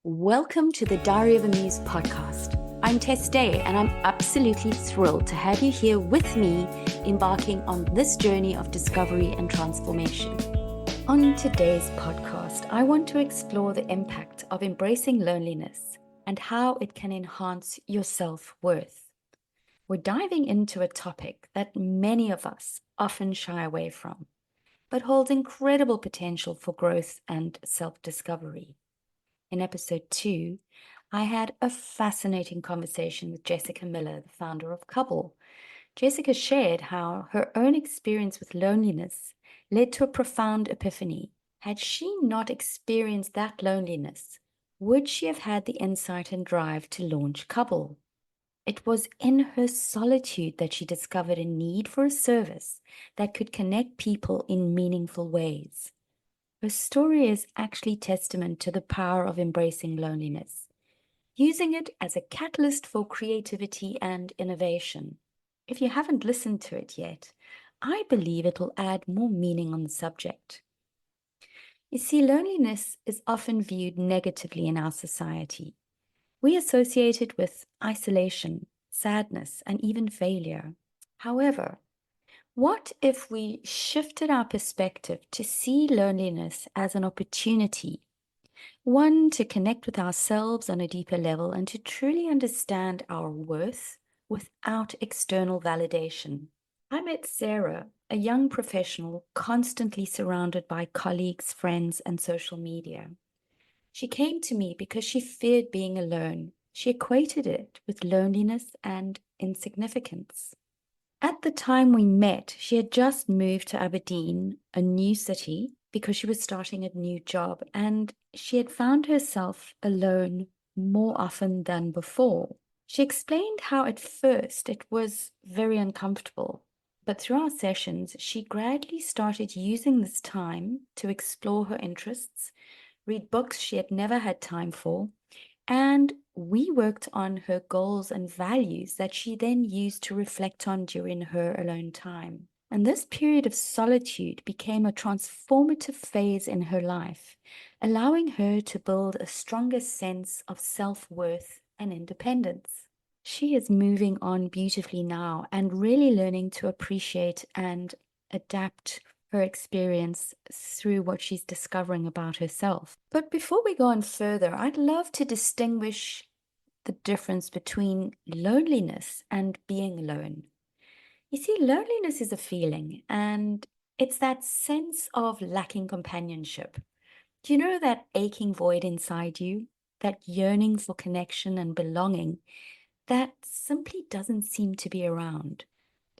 Welcome to the Diary of a Muse podcast. I'm Tess and I'm absolutely thrilled to have you here with me, embarking on this journey of discovery and transformation. On today's podcast, I want to explore the impact of embracing loneliness and how it can enhance your self-worth. We're diving into a topic that many of us often shy away from, but holds incredible potential for growth and self-discovery. In episode 2, I had a fascinating conversation with Jessica Miller, the founder of Cubble. Jessica shared how her own experience with loneliness led to a profound epiphany. Had she not experienced that loneliness, would she have had the insight and drive to launch Cubble? It was in her solitude that she discovered a need for a service that could connect people in meaningful ways. Her story is actually testament to the power of embracing loneliness, using it as a catalyst for creativity and innovation. If you haven't listened to it yet, I believe it will add more meaning on the subject. You see, loneliness is often viewed negatively in our society. We associate it with isolation, sadness, and even failure. However, what if we shifted our perspective to see loneliness as an opportunity, one to connect with ourselves on a deeper level and to truly understand our worth without external validation? I met Sarah, a young professional constantly surrounded by colleagues, friends, and social media. She came to me because she feared being alone. She equated it with loneliness and insignificance. At the time we met, she had just moved to Aberdeen, a new city, because she was starting a new job, and she had found herself alone more often than before. She explained how at first it was very uncomfortable, but through our sessions, she gradually started using this time to explore her interests, read books she had never had time for, and we worked on her goals and values that she then used to reflect on during her alone time. And this period of solitude became a transformative phase in her life, allowing her to build a stronger sense of self-worth and independence. She is moving on beautifully now and really learning to appreciate and adapt her experience through what she's discovering about herself. But before we go on further, I'd love to distinguish the difference between loneliness and being alone. You see, loneliness is a feeling, and it's that sense of lacking companionship. Do you know that aching void inside you, that yearning for connection and belonging that simply doesn't seem to be around?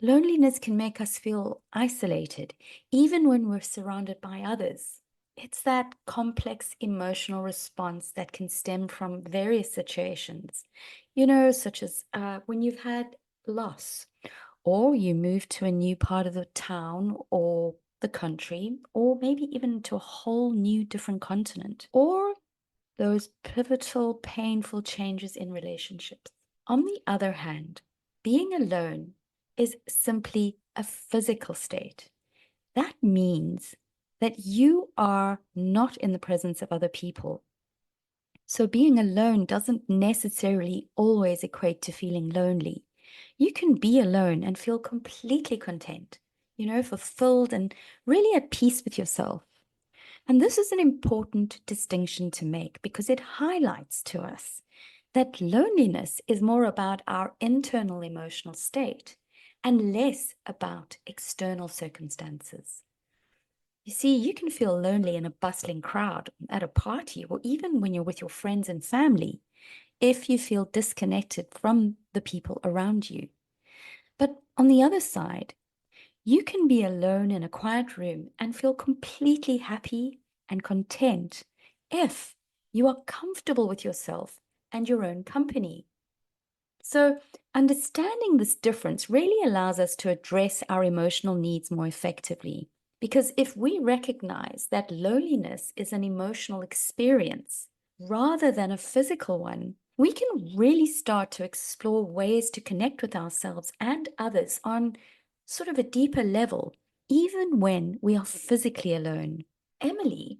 Loneliness can make us feel isolated, even when we're surrounded by others. It's that complex emotional response that can stem from various situations, such as when you've had loss, or you move to a new part of the town or the country, or maybe even to a whole new different continent, or those pivotal, painful changes in relationships. On the other hand, being alone is simply a physical state. That means that you are not in the presence of other people. So being alone doesn't necessarily always equate to feeling lonely. You can be alone and feel completely content, fulfilled and really at peace with yourself. And this is an important distinction to make because it highlights to us that loneliness is more about our internal emotional state and less about external circumstances. You see, you can feel lonely in a bustling crowd, at a party, or even when you're with your friends and family, if you feel disconnected from the people around you. But on the other side, you can be alone in a quiet room and feel completely happy and content if you are comfortable with yourself and your own company. So understanding this difference really allows us to address our emotional needs more effectively. Because if we recognize that loneliness is an emotional experience rather than a physical one, we can really start to explore ways to connect with ourselves and others on sort of a deeper level, even when we are physically alone. Emily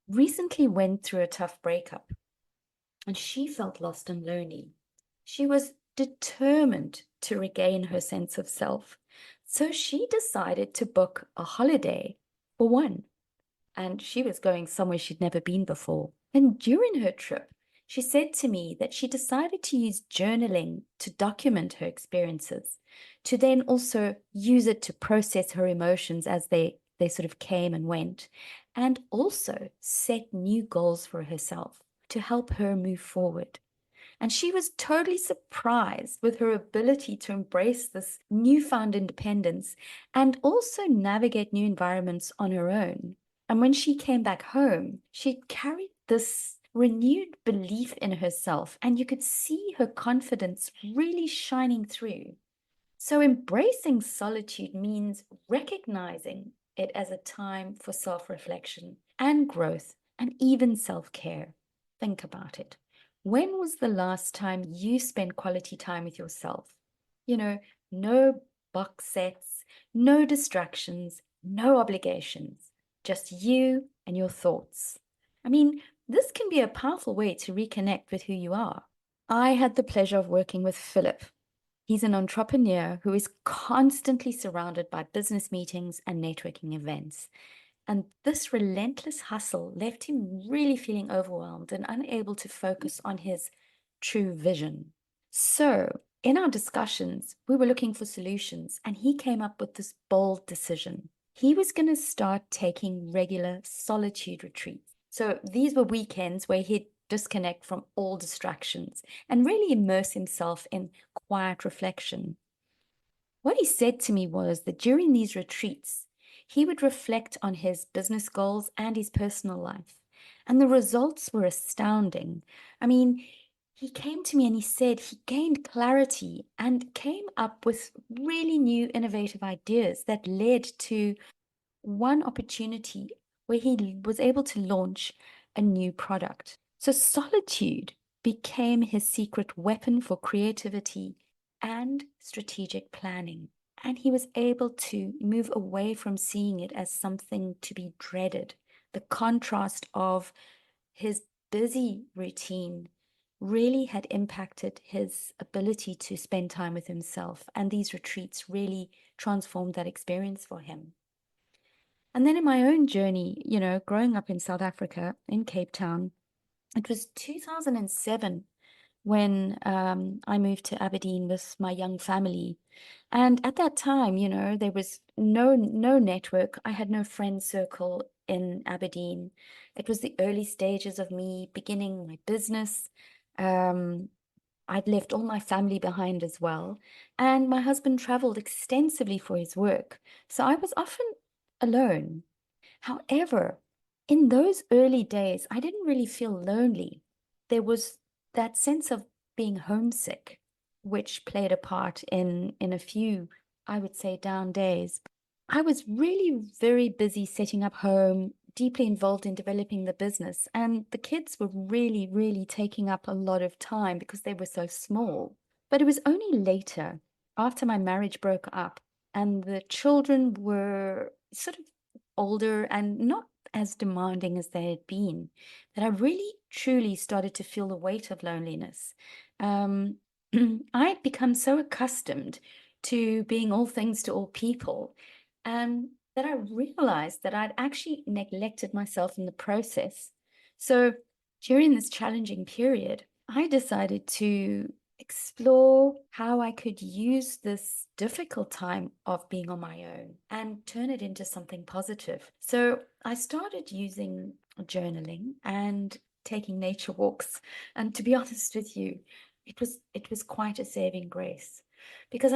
recently went through a tough breakup. and she felt lost and lonely. She was determined to regain her sense of self. So she decided to book a holiday for one. And she was going somewhere she'd never been before. And during her trip, she said to me that she decided to use journaling to document her experiences, to then also use it to process her emotions as they sort of came and went, and also set new goals for herself to help her move forward. And she was totally surprised with her ability to embrace this newfound independence and also navigate new environments on her own. And when she came back home, she carried this renewed belief in herself, and you could see her confidence really shining through. So, embracing solitude means recognizing it as a time for self reflection and growth and even self care. Think about it. When was the last time you spent quality time with yourself? You know, no box sets, no distractions, no obligations, just you and your thoughts. I mean, this can be a powerful way to reconnect with who you are. I had the pleasure of working with Philip. He's an entrepreneur who is constantly surrounded by business meetings and networking events. And this relentless hustle left him really feeling overwhelmed and unable to focus on his true vision. So, in our discussions, we were looking for solutions, and he came up with this bold decision. He was going to start taking regular solitude retreats. So, these were weekends where he'd disconnect from all distractions and really immerse himself in quiet reflection. What he said to me was that during these retreats, he would reflect on his business goals and his personal life. And the results were astounding. I mean, he came to me and he said he gained clarity and came up with really new, innovative ideas that led to one opportunity where he was able to launch a new product. So solitude became his secret weapon for creativity and strategic planning. And he was able to move away from seeing it as something to be dreaded. The contrast of his busy routine really had impacted his ability to spend time with himself. And these retreats really transformed that experience for him. And then in my own journey, growing up in South Africa, in Cape Town, it was 2007 when I moved to Aberdeen with my young family. And at that time, there was no network. I had no friend circle in Aberdeen. It was the early stages of me beginning my business. Um, I'd left all my family behind as well. And my husband traveled extensively for his work. So I was often alone. However, in those early days, I didn't really feel lonely. There was that sense of being homesick, which played a part in a few, I would say, down days. I was really very busy setting up home, deeply involved in developing the business, and the kids were really, really taking up a lot of time because they were so small. But it was only later, after my marriage broke up, and the children were sort of older and not as demanding as they had been, that I really truly started to feel the weight of loneliness. Um, I had become so accustomed to being all things to all people, that I realized that I'd actually neglected myself in the process. So during this challenging period, I decided to explore how I could use this difficult time of being on my own and turn it into something positive. So I started using journaling and taking nature walks. And to be honest with you, it was quite a saving grace because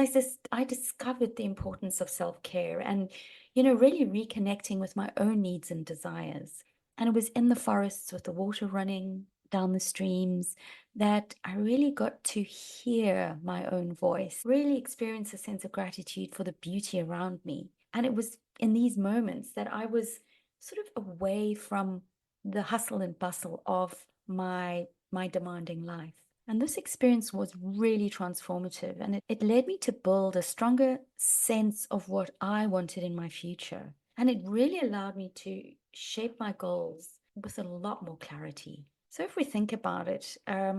I discovered the importance of self-care and really reconnecting with my own needs and desires. And it was in the forests with the water running down the streams that I really got to hear my own voice, really experience a sense of gratitude for the beauty around me. And it was in these moments that I was sort of away from the hustle and bustle of my demanding life. And this experience was really transformative, and it led me to build a stronger sense of what I wanted in my future. And it really allowed me to shape my goals with a lot more clarity. So, if we think about it,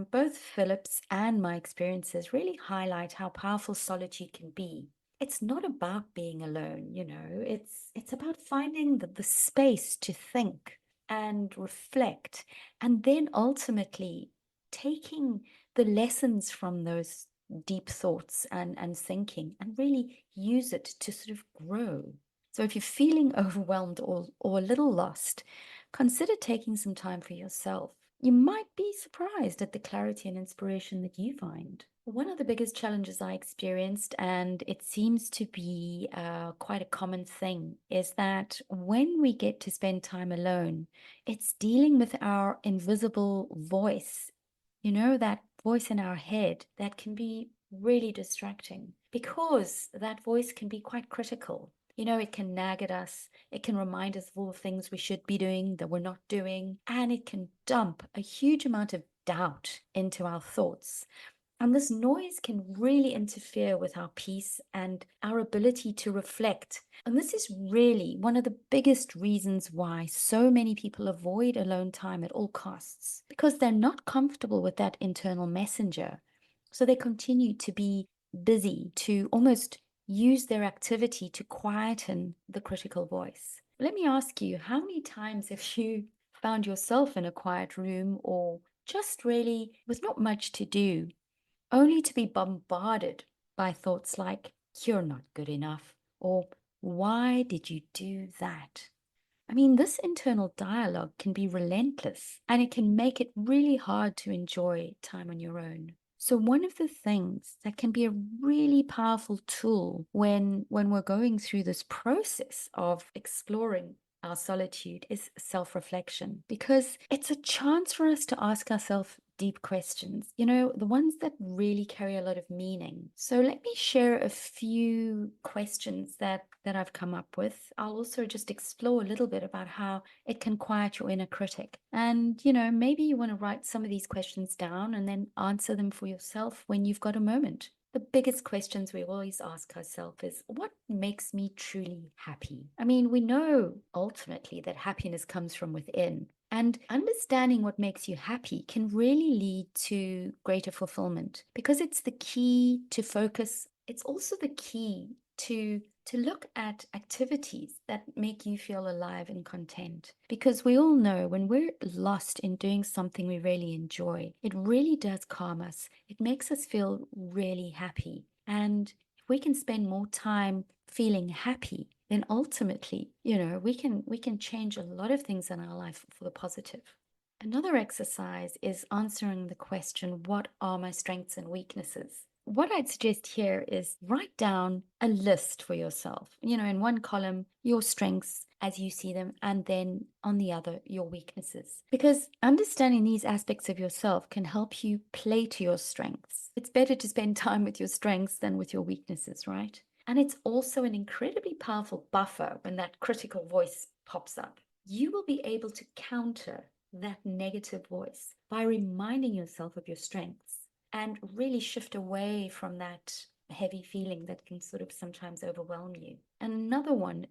both Philip's and my experiences really highlight how powerful solitude can be. It's not about being alone, it's about finding the space to think and reflect, and then ultimately taking the lessons from those deep thoughts and thinking and really use it to sort of grow. So, if you're feeling overwhelmed or a little lost, consider taking some time for yourself. You might be surprised at the clarity and inspiration that you find. One of the biggest challenges I experienced, and it seems to be quite a common thing, is that when we get to spend time alone, it's dealing with our invisible voice, that voice in our head that can be really distracting because that voice can be quite critical. It can nag at us. It can remind us of all the things we should be doing that we're not doing. And it can dump a huge amount of doubt into our thoughts. And this noise can really interfere with our peace and our ability to reflect. And this is really one of the biggest reasons why so many people avoid alone time at all costs, because they're not comfortable with that internal messenger. So they continue to be busy, to almost use their activity to quieten the critical voice. Let me ask you, how many times have you found yourself in a quiet room or just really with not much to do, only to be bombarded by thoughts like, you're not good enough, or why did you do that? I mean, this internal dialogue can be relentless and it can make it really hard to enjoy time on your own. So one of the things that can be a really powerful tool when we're going through this process of exploring our solitude is self-reflection, because it's a chance for us to ask ourselves deep questions, the ones that really carry a lot of meaning. So let me share a few questions that I've come up with. I'll also just explore a little bit about how it can quiet your inner critic. And, maybe you want to write some of these questions down and then answer them for yourself when you've got a moment. The biggest questions we always ask ourselves is, what makes me truly happy? I mean, we know ultimately that happiness comes from within. And understanding what makes you happy can really lead to greater fulfillment because it's the key to focus. It's also the key to look at activities that make you feel alive and content. Because we all know when we're lost in doing something we really enjoy, it really does calm us. It makes us feel really happy. And if we can spend more time feeling happy, then ultimately, we can change a lot of things in our life for the positive. Another exercise is answering the question, what are my strengths and weaknesses? What I'd suggest here is write down a list for yourself. In one column, your strengths as you see them, and then on the other, your weaknesses. Because understanding these aspects of yourself can help you play to your strengths. It's better to spend time with your strengths than with your weaknesses, right? And it's also an incredibly powerful buffer when that critical voice pops up. You will be able to counter that negative voice by reminding yourself of your strengths and really shift away from that heavy feeling that can sort of sometimes overwhelm you. And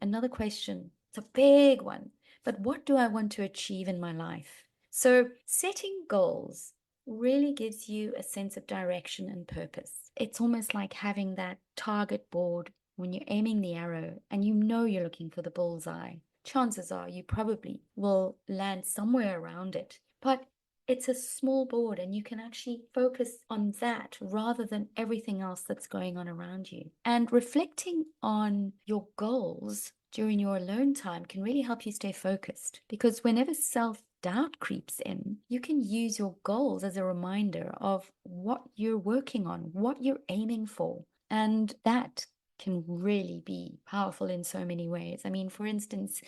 another question, it's a big one, but what do I want to achieve in my life? So setting goals really gives you a sense of direction and purpose. It's almost like having that target board when you're aiming the arrow and you're looking for the bullseye. Chances are you probably will land somewhere around it. But it's a small board and you can actually focus on that rather than everything else that's going on around you. And reflecting on your goals during your alone time can really help you stay focused, because whenever self-doubt creeps in, you can use your goals as a reminder of what you're working on, what you're aiming for. And that can really be powerful in so many ways. I mean, for instance,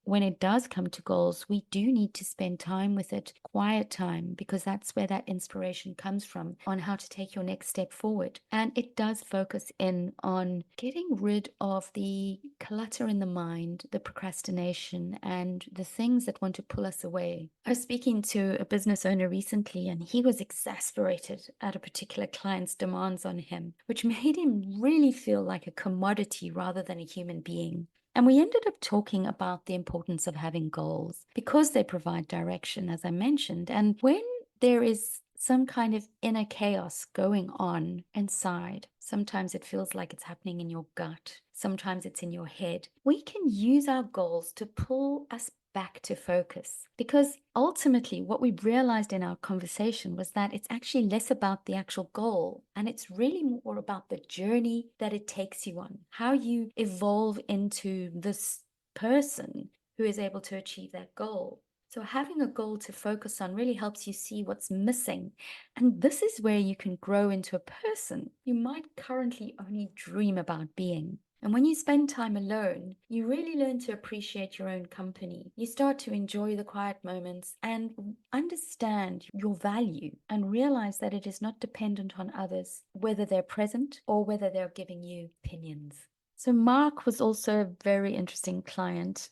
when it does come to goals, we do need to spend time with it, quiet time, because that's where that inspiration comes from on how to take your next step forward. And it does focus in on getting rid of the clutter in the mind, the procrastination, and the things that want to pull us away. I was speaking to a business owner recently, and he was exasperated at a particular client's demands on him, which made him really feel like a commodity rather than a human being. And we ended up talking about the importance of having goals because they provide direction, as I mentioned. And when there is some kind of inner chaos going on inside, sometimes it feels like it's happening in your gut, sometimes it's in your head, we can use our goals to pull us back to focus. Because ultimately, what we realized in our conversation was that it's actually less about the actual goal, and it's really more about the journey that it takes you on, how you evolve into this person who is able to achieve that goal. So having a goal to focus on really helps you see what's missing. And this is where you can grow into a person you might currently only dream about being. And when you spend time alone, you really learn to appreciate your own company. You start to enjoy the quiet moments and understand your value and realize that it is not dependent on others, whether they're present or whether they're giving you opinions. So Mark was also a very interesting client.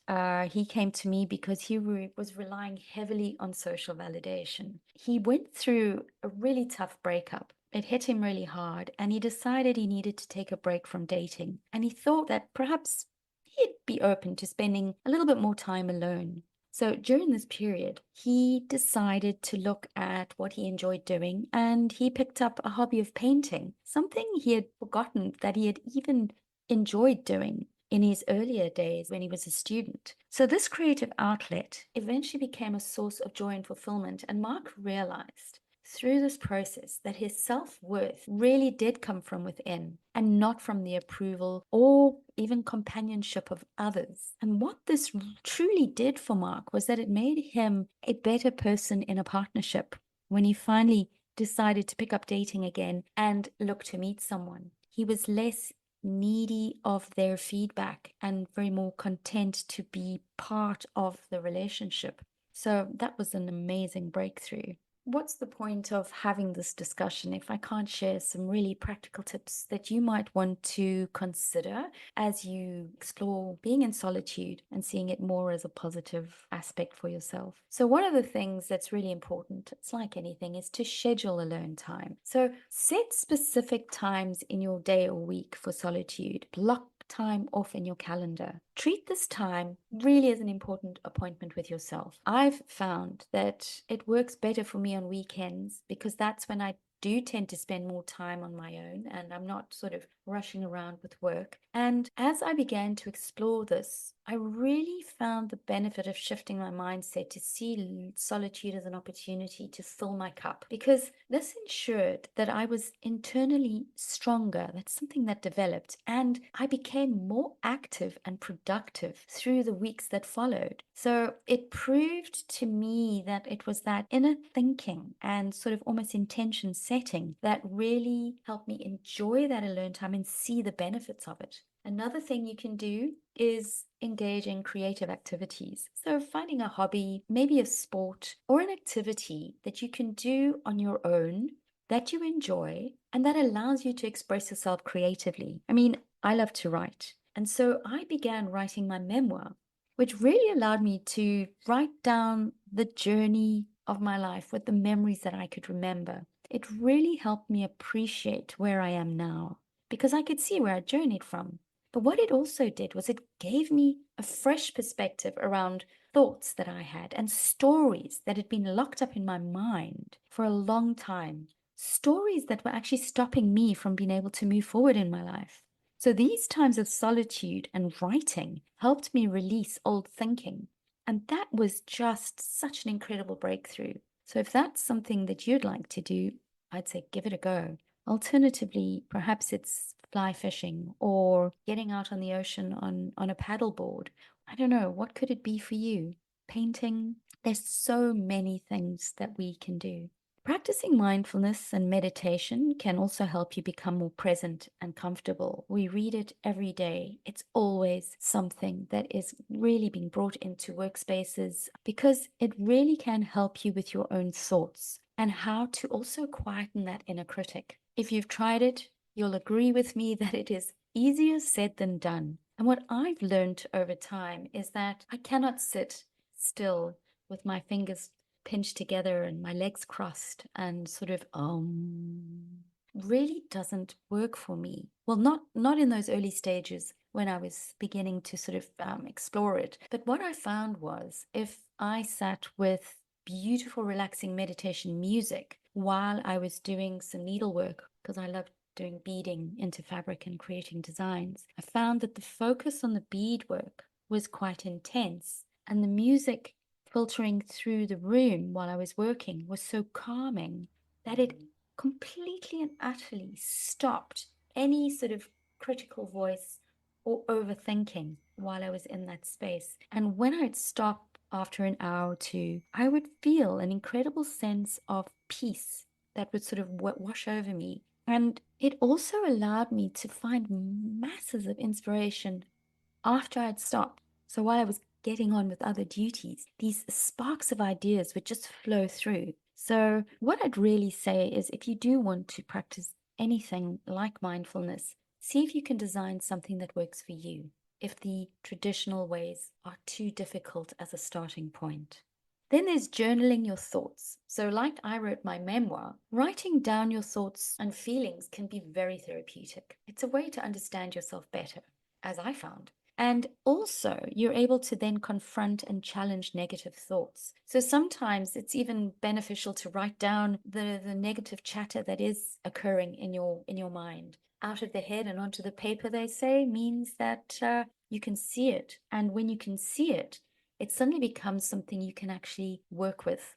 He came to me because he was relying heavily on social validation. He went through a really tough breakup. It hit him really hard, and he decided he needed to take a break from dating. And he thought that perhaps he'd be open to spending a little bit more time alone. So during this period, he decided to look at what he enjoyed doing, and he picked up a hobby of painting, something he had forgotten that he had even enjoyed doing in his earlier days when he was a student. So this creative outlet eventually became a source of joy and fulfillment, and Mark realized through this process that his self-worth really did come from within and not from the approval or even companionship of others. And what this truly did for Mark was that it made him a better person in a partnership when he finally decided to pick up dating again and look to meet someone. He was less needy of their feedback and very more content to be part of the relationship. So that was an amazing breakthrough. What's the point of having this discussion if I can't share some really practical tips that you might want to consider as you explore being in solitude and seeing it more as a positive aspect for yourself? So one of the things that's really important, it's like anything, is to schedule alone time. So set specific times in your day or week for solitude. Block time off in your calendar. Treat this time really as an important appointment with yourself. I've found that it works better for me on weekends because that's when I do tend to spend more time on my own and I'm not sort of rushing around with work. And as I began to explore this, I really found the benefit of shifting my mindset to see solitude as an opportunity to fill my cup, because this ensured that I was internally stronger. That's something that developed, and I became more active and productive through the weeks that followed. So it proved to me that it was that inner thinking and sort of almost intention setting that really helped me enjoy that alone time and see the benefits of it. Another thing you can do is engage in creative activities. So finding a hobby, maybe a sport or an activity that you can do on your own that you enjoy and that allows you to express yourself creatively. I mean, I love to write. And so I began writing my memoir, which really allowed me to write down the journey of my life with the memories that I could remember. It really helped me appreciate where I am now because I could see where I journeyed from. But what it also did was it gave me a fresh perspective around thoughts that I had and stories that had been locked up in my mind for a long time. Stories that were actually stopping me from being able to move forward in my life. So these times of solitude and writing helped me release old thinking. And that was just such an incredible breakthrough. So if that's something that you'd like to do, I'd say give it a go. Alternatively, perhaps it's fly fishing or getting out on the ocean on a paddleboard. I don't know, what could it be for you? Painting? There's so many things that we can do. Practicing mindfulness and meditation can also help you become more present and comfortable. We read it every day. It's always something that is really being brought into workspaces because it really can help you with your own thoughts and how to also quieten that inner critic. If you've tried it, you'll agree with me that it is easier said than done. And what I've learned over time is that I cannot sit still with my fingers pinched together and my legs crossed and sort of really doesn't work for me. Well, not in those early stages. when I was beginning to sort of explore it. But what I found was if I sat with beautiful, relaxing meditation music while I was doing some needlework, because I love doing beading into fabric and creating designs, I found that the focus on the beadwork was quite intense, and the music filtering through the room while I was working was so calming that it completely and utterly stopped any sort of critical voice or overthinking while I was in that space. And when I'd stop after an hour or two, I would feel an incredible sense of peace that would sort of wash over me. And it also allowed me to find masses of inspiration after I'd stopped. So while I was getting on with other duties, these sparks of ideas would just flow through. So, what I'd really say is if you do want to practice anything like mindfulness, see if you can design something that works for you, if the traditional ways are too difficult as a starting point. Then there's journaling your thoughts. So, like I wrote my memoir, writing down your thoughts and feelings can be very therapeutic. It's a way to understand yourself better, as I found. And also, you're able to then confront and challenge negative thoughts. So sometimes it's even beneficial to write down the negative chatter that is occurring in your mind. Out of the head and onto the paper, they say, means that you can see it. And when you can see it, it suddenly becomes something you can actually work with.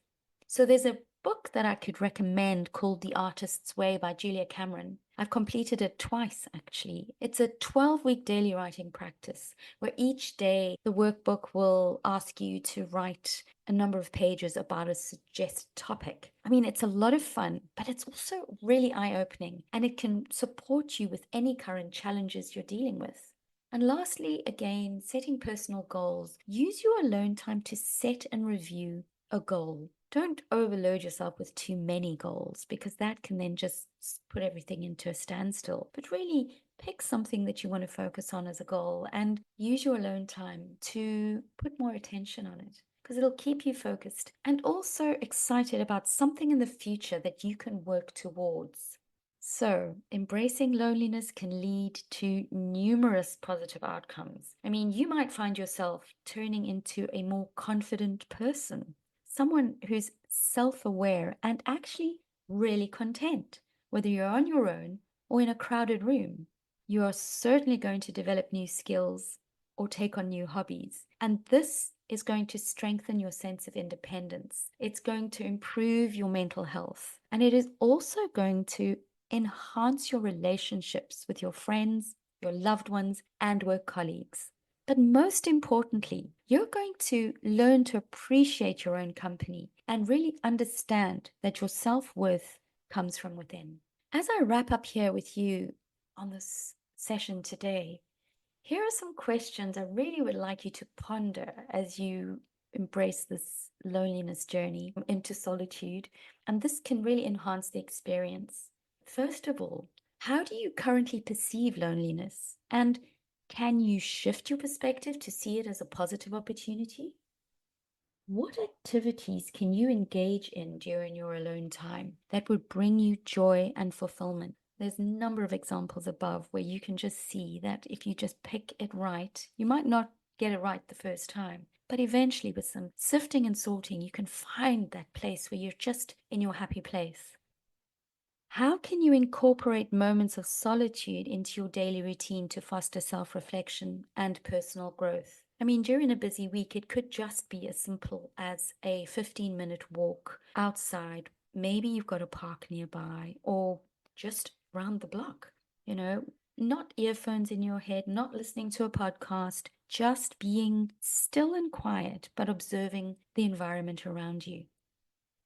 So there's a book that I could recommend called The Artist's Way by Julia Cameron. I've completed it twice, actually. It's a 12-week daily writing practice where each day the workbook will ask you to write a number of pages about a suggested topic. I mean, it's a lot of fun, but it's also really eye-opening, and it can support you with any current challenges you're dealing with. And lastly, again, setting personal goals. Use your alone time to set and review a goal. Don't overload yourself with too many goals because that can then just put everything into a standstill. But really pick something that you want to focus on as a goal and use your alone time to put more attention on it because it'll keep you focused and also excited about something in the future that you can work towards. So, embracing loneliness can lead to numerous positive outcomes. I mean, you might find yourself turning into a more confident person, someone who's self-aware and actually really content, whether you're on your own or in a crowded room. You are certainly going to develop new skills or take on new hobbies. And this is going to strengthen your sense of independence. It's going to improve your mental health. And it is also going to enhance your relationships with your friends, your loved ones, and work colleagues. But most importantly, you're going to learn to appreciate your own company and really understand that your self-worth comes from within. As I wrap up here with you on this session today, here are some questions I really would like you to ponder as you embrace this loneliness journey into solitude, and this can really enhance the experience. First of all, how do you currently perceive loneliness? And can you shift your perspective to see it as a positive opportunity? What activities can you engage in during your alone time that would bring you joy and fulfillment? There's a number of examples above where you can just see that if you just pick it right, you might not get it right the first time, but eventually with some sifting and sorting, you can find that place where you're just in your happy place. How can you incorporate moments of solitude into your daily routine to foster self-reflection and personal growth? I mean, during a busy week, it could just be as simple as a 15-minute walk outside. Maybe you've got a park nearby or just round the block, not earphones in your head, not listening to a podcast, just being still and quiet, but observing the environment around you.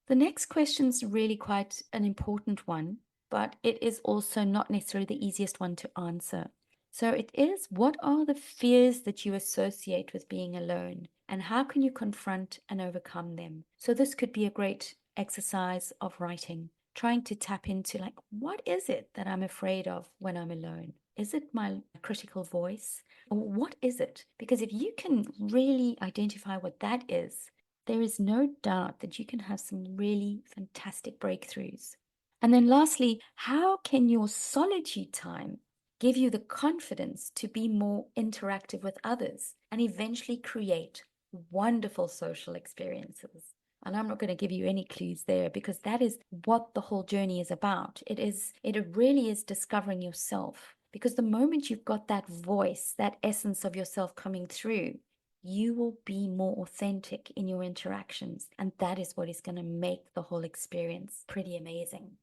The next question is really quite an important one, but it is also not necessarily the easiest one to answer. So it is, what are the fears that you associate with being alone, and how can you confront and overcome them? So this could be a great exercise of writing, trying to tap into what is it that I'm afraid of when I'm alone? Is it my critical voice? Or what is it? Because if you can really identify what that is, there is no doubt that you can have some really fantastic breakthroughs. And then lastly, how can your solitude time give you the confidence to be more interactive with others, and eventually create wonderful social experiences. And I'm not going to give you any clues there, because that is what the whole journey is about. It really is discovering yourself, because the moment you've got that voice, that essence of yourself coming through, you will be more authentic in your interactions. And that is what is going to make the whole experience pretty amazing.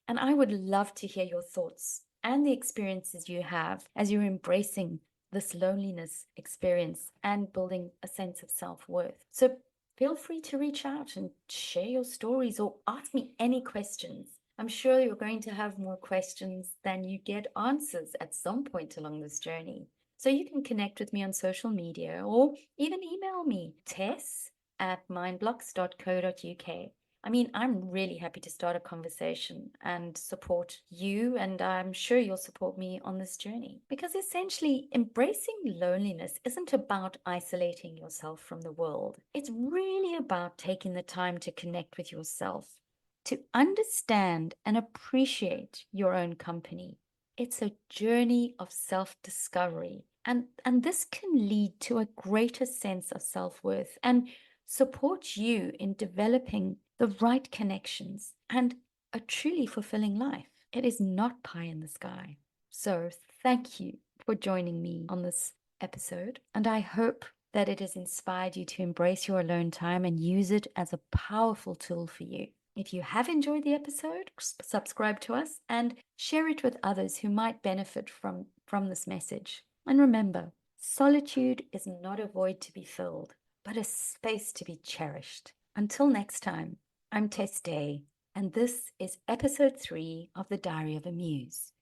And I would love to hear your thoughts and the experiences you have as you're embracing this loneliness experience and building a sense of self-worth. So feel free to reach out and share your stories or ask me any questions. I'm sure you're going to have more questions than you get answers at some point along this journey. So you can connect with me on social media or even email me, tess@mindblocks.co.uk. I mean, I'm really happy to start a conversation and support you, and I'm sure you'll support me on this journey. Because essentially, embracing loneliness isn't about isolating yourself from the world. It's really about taking the time to connect with yourself, to understand and appreciate your own company. It's a journey of self-discovery, and this can lead to a greater sense of self-worth and support you in developing the right connections and a truly fulfilling life. It is not pie in the sky. So thank you for joining me on this episode, and I hope that it has inspired you to embrace your alone time and use it as a powerful tool for you. If you have enjoyed the episode, subscribe to us and share it with others who might benefit from this message. And remember, solitude is not a void to be filled, but a space to be cherished. Until next time, I'm Tess Day, and this is episode 3 of the Diary of a Muse.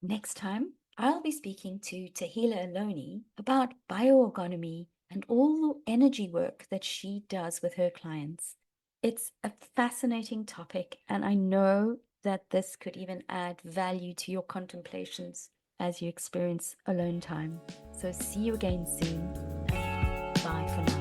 Next time, I'll be speaking to Tahila Aloni about bioorgonomy and all the energy work that she does with her clients. It's a fascinating topic, and I know that this could even add value to your contemplations as you experience alone time. So see you again soon. Bye for now.